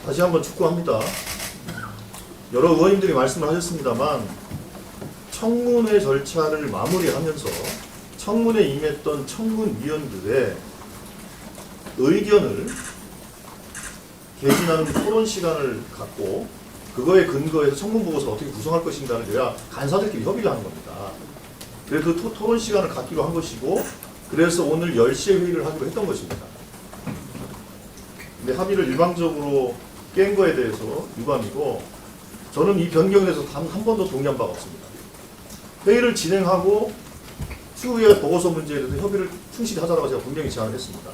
다시 한번 촉구합니다. 여러 의원님들이 말씀을 하셨습니다만 청문회 절차를 마무리하면서 청문회에 임했던 청문위원들의 의견을 개진하는 토론 시간을 갖고 그거에 근거해서 청문보고서를 어떻게 구성할 것인가를 내야 간사들끼리 협의를 하는 겁니다. 그래서 그 토론 시간을 갖기로 한 것이고 그래서 오늘 10시에 회의를 하기로 했던 것입니다. 근데 합의를 일방적으로 깬 거에 대해서 유감이고 저는 이 변경에 대해서 단 한 번도 동의한 바가 없습니다. 회의를 진행하고 추후에 보고서 문제에 대해서 협의를 충실히 하자라고 제가 분명히 제안을 했습니다.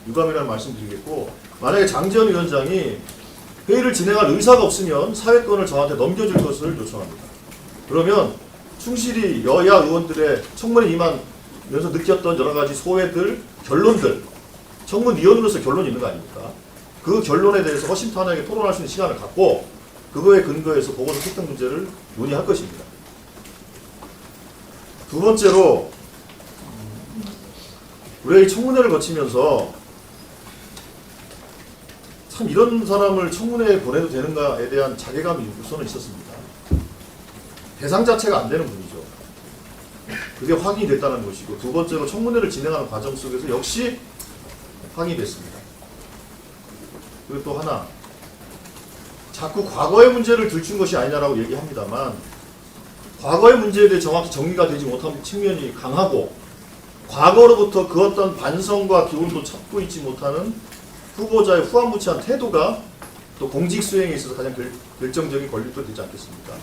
유감이라는 말씀 드리겠고 만약에 장제원 위원장이 회의를 진행할 의사가 없으면 사회권을 저한테 넘겨줄 것을 요청합니다. 그러면 충실히 여야 의원들의 청문회 임하면서 느꼈던 여러 가지 소회들, 결론들, 청문위원으로서 결론이 있는 거 아닙니까? 그 결론에 대해서 허심탄회하게 토론할 수 있는 시간을 갖고 그거에 근거해서 보고서 채택 문제를 논의할 것입니다. 두 번째로 우리가 이 청문회를 거치면서 참 이런 사람을 청문회에 보내도 되는가에 대한 자괴감이 우선은 있었습니다. 대상 자체가 안 되는 분이죠. 그게 확인이 됐다는 것이고 두 번째로 청문회를 진행하는 과정 속에서 역시 확인이 됐습니다. 그리고 또 하나 자꾸 과거의 문제를 들춘 것이 아니냐라고 얘기합니다만 과거의 문제에 대해 정확히 정리가 되지 못한 측면이 강하고 과거로부터 그 어떤 반성과 기운도 찾고 있지 못하는 후보자의 후한무치한 태도가 또 공직 수행에 있어서 가장 결정적인 걸림돌이 되지 않겠습니까?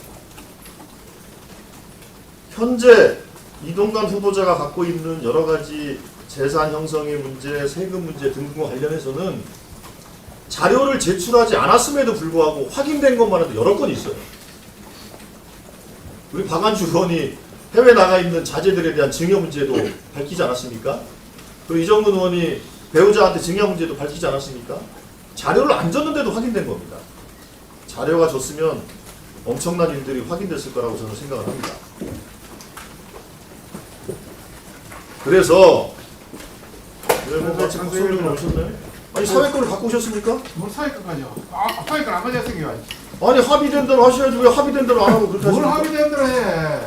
현재 이동관 후보자가 갖고 있는 여러 가지 재산 형성의 문제, 세금 문제 등등과 관련해서는 자료를 제출하지 않았음에도 불구하고 확인된 것만 해도 여러 건 있어요. 우리 박안주 의원이 해외 나가 있는 자제들에 대한 증여 문제도 밝히지 않았습니까? 그리고 이정근 의원이 배우자한테 증여 문제도 밝히지 않았습니까? 자료를 안 줬는데도 확인된 겁니다. 자료가 줬으면 엄청난 일들이 확인됐을 거라고 저는 생각을 합니다. 그래서 지금 국회의원님 오셨나요? 아니 사회권을 갖고 오셨습니까? 뭘 사회권까지요? 사회권 안 가져왔으니까. 아니 합의된 대로 하셔야지 왜 합의된 대로 안 하고 그렇게 뭘 하십니까? 합의된 대로 해?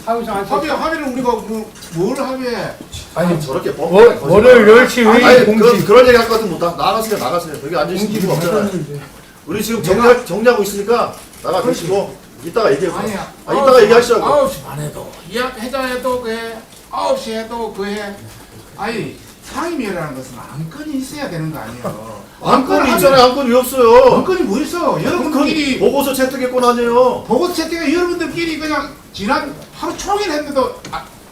합의를 우리가 뭘 합의해? 아니 저렇게 월요일 10시 회의 공지. 그런 얘기 할 것 같으면 못 나가세요. 여기 앉으실 이유가 없잖아요. 우리 지금 정리하고 있으니까 나가 계시고 이따가 얘기해요. 아니야. 이따가 얘기하시라고. 9시 반에도 예약해자 해도 그해 9시 해도 그해. 아니 상임위라는 것은 안건이 있어야 되는 거 아니에요? 안건이 있잖아요. 안건이 왜 없어요? 안건이 뭐 있어? 여러분들끼리 보고서 채택했건 아니에요. 보고서 채택에 여러분들끼리 그냥 지난 하루 종일 했는데도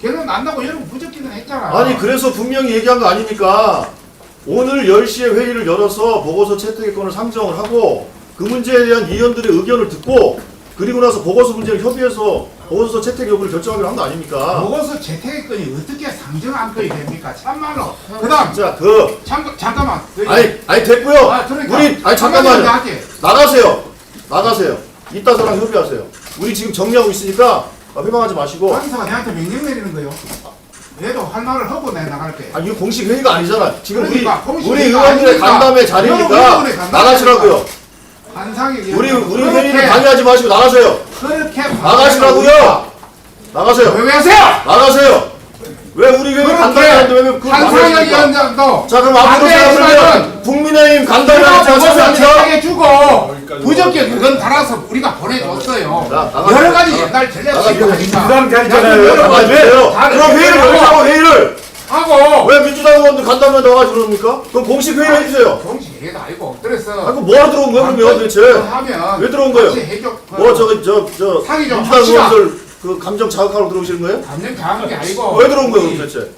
결론 안 나고 여러분 부적기는 했잖아. 아니 그래서 분명히 얘기한 거 아닙니까? 오늘 10시에 회의를 열어서 보고서 채택권을 상정을 하고 그 문제에 대한 위원들의 의견을 듣고 그리고 나서 보고서 문제를 협의해서 보고서 채택 여부를 결정하기로 한 거 아닙니까? 보고서 채택권이 어떻게 상정 안건이 됩니까? 참말로. 그다음 자, 잠깐만. 아니 됐고요. 그러니까 우리 잠깐만요. 나가세요. 이따 저랑 협의하세요. 우리 지금 정리하고 있으니까 회방하지 마시고. 간사가 내한테 명령 내리는 거요. 얘도 할 말을 하고 내 나갈게. 아니 이거 공식 회의가 아니잖아. 지금 그러니까, 우리 의원들의 간담회 자리니까 나가시라고요. 우리 회의를 방해하지 마시고 나가세요. 그렇게 나가시라고요. 나가세요. 왜 하세요? 나가세요. 왜 우리 회의 간담회 하는데 왜 그걸 한상혁 방해하십니까? 위원장도 자 그럼 앞으로 생각하면 국민의힘 간담회 제가 참여합니다. 해주고 부적격 그건 달아서 우리가 보내줬어요. 여러 가지 옛날 전략 민주당 자리잖아요. 그럼 회의를 열자고 회의를 하고 왜 민주당 의원들 간담회 나가지고 그럽니까? 그럼 공식 회의를 해주세요. 정식 얘기도 아니고 그래서 아니 뭐하러 들어온 거야 그러면 도대체? 하면 왜 들어온 거예요? 뭐 저기 좀 민주당 합시다. 의원들 그 감정 자극하러 들어오시는 거예요? 감정 장한 게 아니고 왜 들어온 거예요 도대체?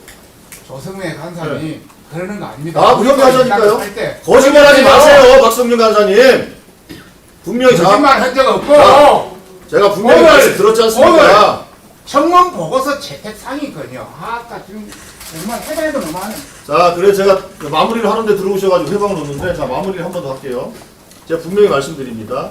조성래 간사님이 그러는 거 아닙니다. 협의하자니까요. 거짓말하지 마세요 박성준 간사님. 분명히 거짓말 한 적 없고 제가 분명히 말씀 들었지 않습니까? 청원 보고서 채택 상이거든요. 아까 지금 정말 해봐도 너무하네. 자, 그래 제가 마무리를 하는데 들어오셔가지고 회방을 놓는데 자 마무리를 한 번 더 할게요. 제가 분명히 말씀드립니다.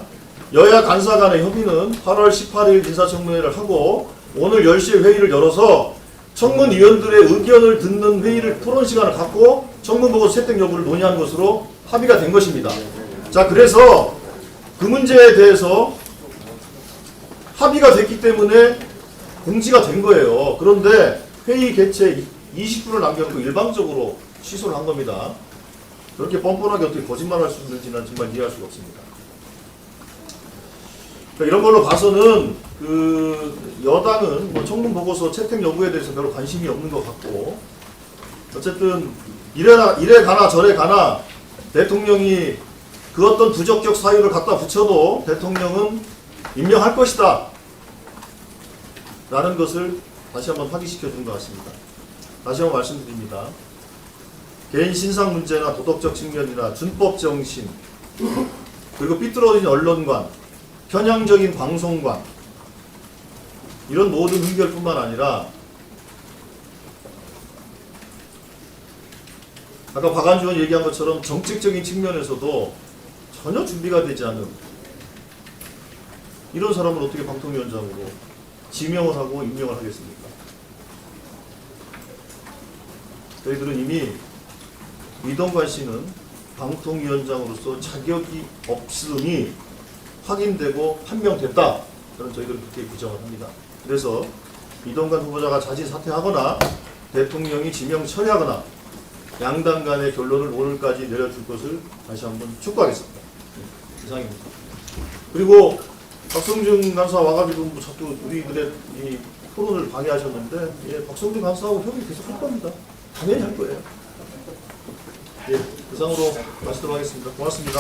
여야 간사 간의 협의는 8월 18일 인사청문회를 하고 오늘 10시에 회의를 열어서 청문위원들의 의견을 듣는 회의를 토론 시간을 갖고 청문보고서 채택 여부를 논의한 것으로 합의가 된 것입니다. 자, 그래서 그 문제에 대해서 합의가 됐기 때문에 공지가 된 거예요. 그런데 회의 개최 20분을 남겨놓고 일방적으로 취소를 한 겁니다. 그렇게 뻔뻔하게 어떻게 거짓말할 수 있는지는 정말 이해할 수가 없습니다. 그러니까 이런 걸로 봐서는 그 여당은 뭐 청문 보고서 채택 여부에 대해서 별로 관심이 없는 것 같고, 어쨌든 이래 가나 저래 가나 대통령이 그 어떤 부적격 사유를 갖다 붙여도 대통령은 임명할 것이다 라는 것을 다시 한번 확인시켜 준 것 같습니다. 다시 한번 말씀드립니다. 개인 신상 문제나 도덕적 측면이나 준법 정신, 그리고 삐뚤어진 언론관, 편향적인 방송관, 이런 모든 흠결뿐만 아니라 아까 박안주 의원 얘기한 것처럼 정책적인 측면에서도 전혀 준비가 되지 않은 이런 사람을 어떻게 방통위원장으로 지명을 하고 임명을 하겠습니까? 저희들은 이미 이동관 씨는 방통위원장으로서 자격이 없음이 확인되고 판명됐다. 저는 저희들은 그렇게 규정을 합니다. 그래서 이동관 후보자가 자진 사퇴하거나 대통령이 지명 처리하거나 양당 간의 결론을 오늘까지 내려줄 것을 다시 한번 촉구하겠습니다. 이상입니다. 그리고 박성준 간사 와가지고 뭐 자꾸 우리들의 이 토론을 방해하셨는데, 예, 박성준 간사하고 협의 계속 할 겁니다. 당연히 할 거예요. 예, 이상으로 마치도록 하겠습니다. 고맙습니다.